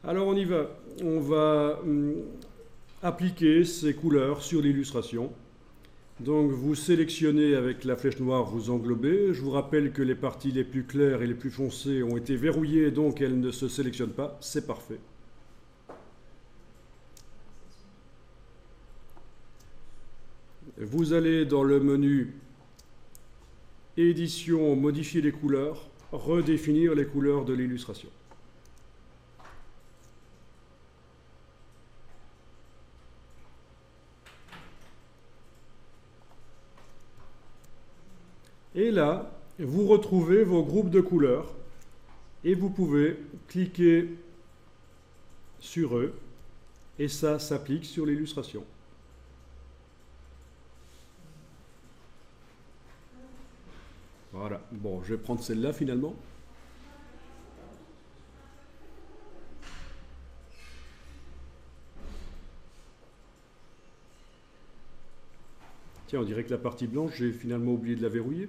Alors on y va. On va appliquer ces couleurs sur l'illustration. Donc vous sélectionnez avec la flèche noire, vous englobez. Je vous rappelle que les parties les plus claires et les plus foncées ont été verrouillées, donc elles ne se sélectionnent pas. C'est parfait. Vous allez dans le menu Édition, modifier les couleurs, redéfinir les couleurs de l'illustration. Et là, vous retrouvez vos groupes de couleurs et vous pouvez cliquer sur eux et ça s'applique sur l'illustration. Voilà. Bon, je vais prendre celle-là finalement. Tiens, on dirait que la partie blanche, j'ai finalement oublié de la verrouiller.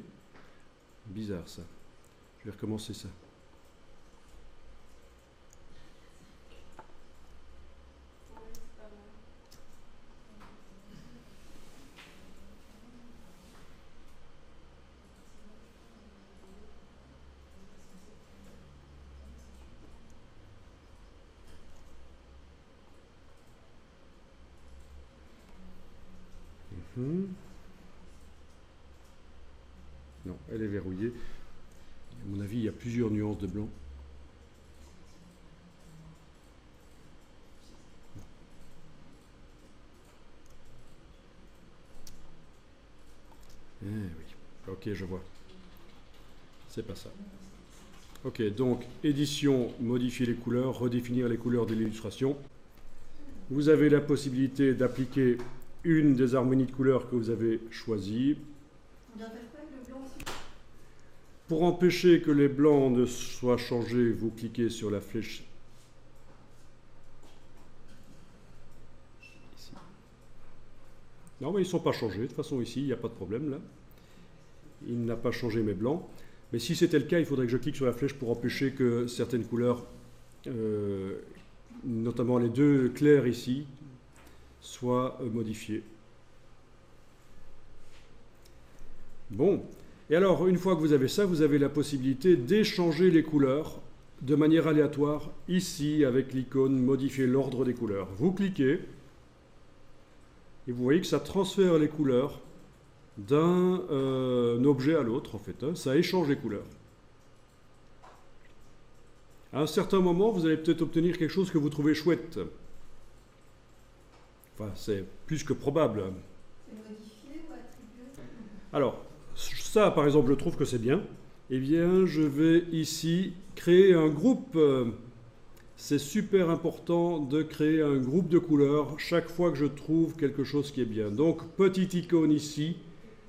Bizarre ça. Je vais recommencer ça. Non, elle est verrouillée. À mon avis, il y a plusieurs nuances de blanc. Eh oui, ok, je vois. C'est pas ça. Ok, donc édition, modifier les couleurs, redéfinir les couleurs de l'illustration. Vous avez la possibilité d'appliquer une des harmonies de couleurs que vous avez choisies. Pour empêcher que les blancs ne soient changés, vous cliquez sur la flèche ici. Non, mais ils ne sont pas changés. De toute façon, ici, il n'y a pas de problème là. Il n'a pas changé mes blancs. Mais si c'était le cas, il faudrait que je clique sur la flèche pour empêcher que certaines couleurs, notamment les deux clairs ici, soient modifiées. Bon. Et alors, une fois que vous avez ça, vous avez la possibilité d'échanger les couleurs de manière aléatoire, ici, avec l'icône « Modifier l'ordre des couleurs ». Vous cliquez, et vous voyez que ça transfère les couleurs d'un objet à l'autre, en fait. Hein. Ça échange les couleurs. À un certain moment, vous allez peut-être obtenir quelque chose que vous trouvez chouette. Enfin, c'est plus que probable. C'est modifié ou attribué? Alors, ça, par exemple, je trouve que c'est bien. Eh bien, je vais ici créer un groupe. C'est super important de créer un groupe de couleurs chaque fois que je trouve quelque chose qui est bien. Donc, petite icône ici,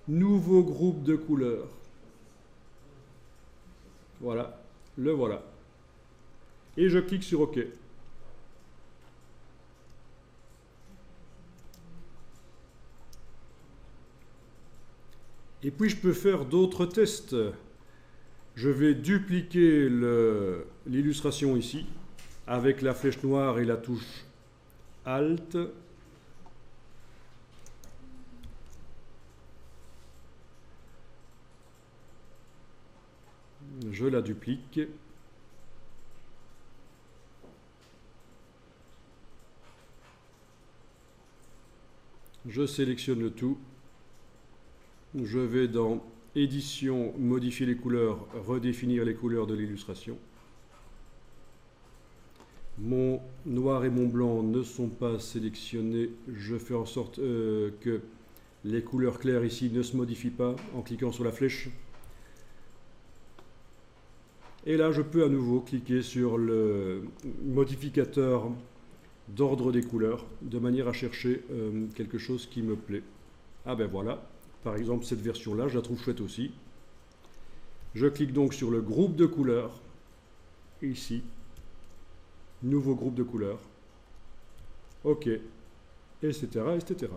nouveau groupe de couleurs. Voilà, le voilà. Et je clique sur OK. Et puis je peux faire d'autres tests. Je vais dupliquer l'illustration ici avec la flèche noire et la touche Alt. Je la duplique. Je sélectionne le tout. Je vais dans Édition, modifier les couleurs, redéfinir les couleurs de l'illustration. Mon noir et mon blanc ne sont pas sélectionnés. Je fais en sorte que les couleurs claires ici ne se modifient pas en cliquant sur la flèche. Et là, je peux à nouveau cliquer sur le modificateur d'ordre des couleurs de manière à chercher quelque chose qui me plaît. Ah ben voilà. Par exemple, cette version-là, je la trouve chouette aussi. Je clique donc sur le groupe de couleurs, ici. Nouveau groupe de couleurs. OK, etc., etc.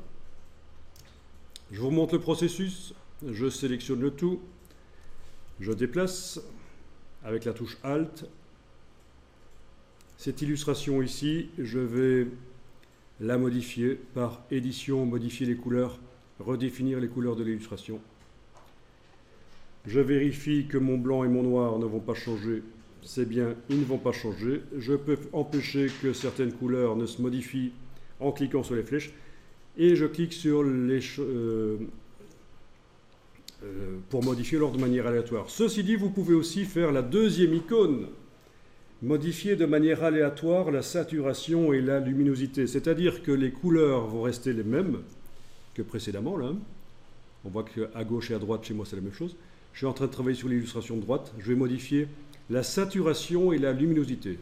Je vous remonte le processus. Je sélectionne le tout. Je déplace avec la touche Alt. Cette illustration ici, je vais la modifier par édition, modifier les couleurs, redéfinir les couleurs de l'illustration. Je vérifie que mon blanc et mon noir ne vont pas changer. C'est bien, ils ne vont pas changer. Je peux empêcher que certaines couleurs ne se modifient en cliquant sur les flèches. Et je clique sur les pour modifier l'ordre de manière aléatoire. Ceci dit, vous pouvez aussi faire la deuxième icône. Modifier de manière aléatoire la saturation et la luminosité. C'est-à-dire que les couleurs vont rester les mêmes que précédemment. Là. On voit qu'à gauche et à droite, chez moi, c'est la même chose. Je suis en train de travailler sur l'illustration de droite. Je vais modifier la saturation et la luminosité.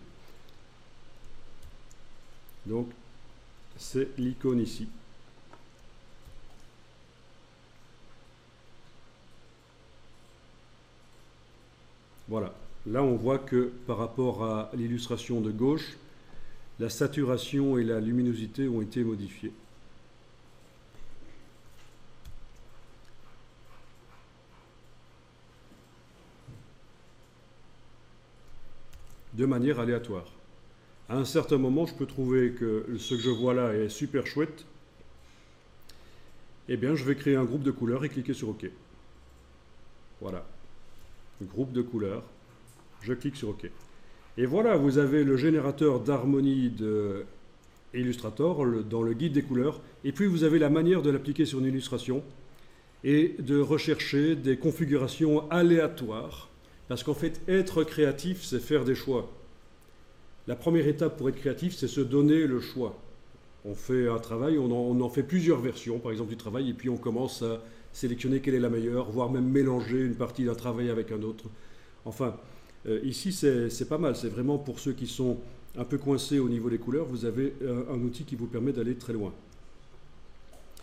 Donc, c'est l'icône ici. Voilà. Là, on voit que par rapport à l'illustration de gauche, la saturation et la luminosité ont été modifiées. De manière aléatoire. À un certain moment, je peux trouver que ce que je vois là est super chouette. Eh bien, je vais créer un groupe de couleurs et cliquer sur OK. Voilà. Groupe de couleurs. Je clique sur OK. Et voilà, vous avez le générateur d'harmonie de Illustrator dans le guide des couleurs. Et puis, vous avez la manière de l'appliquer sur une illustration et de rechercher des configurations aléatoires. Parce qu'en fait, être créatif, c'est faire des choix. La première étape pour être créatif, c'est se donner le choix. On fait un travail, on en fait plusieurs versions, par exemple, du travail, et puis on commence à sélectionner quelle est la meilleure, voire même mélanger une partie d'un travail avec un autre. Enfin, ici, c'est pas mal. C'est vraiment pour ceux qui sont un peu coincés au niveau des couleurs, vous avez un outil qui vous permet d'aller très loin.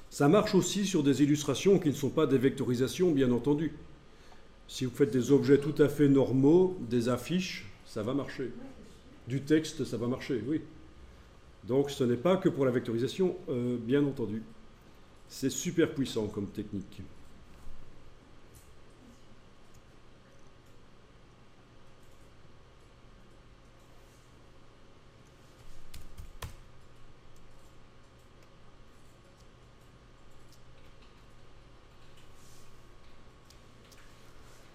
Ça marche aussi sur des illustrations qui ne sont pas des vectorisations, bien entendu. Si vous faites des objets tout à fait normaux, des affiches, ça va marcher. Du texte, ça va marcher, oui. Donc ce n'est pas que pour la vectorisation, bien entendu. C'est super puissant comme technique.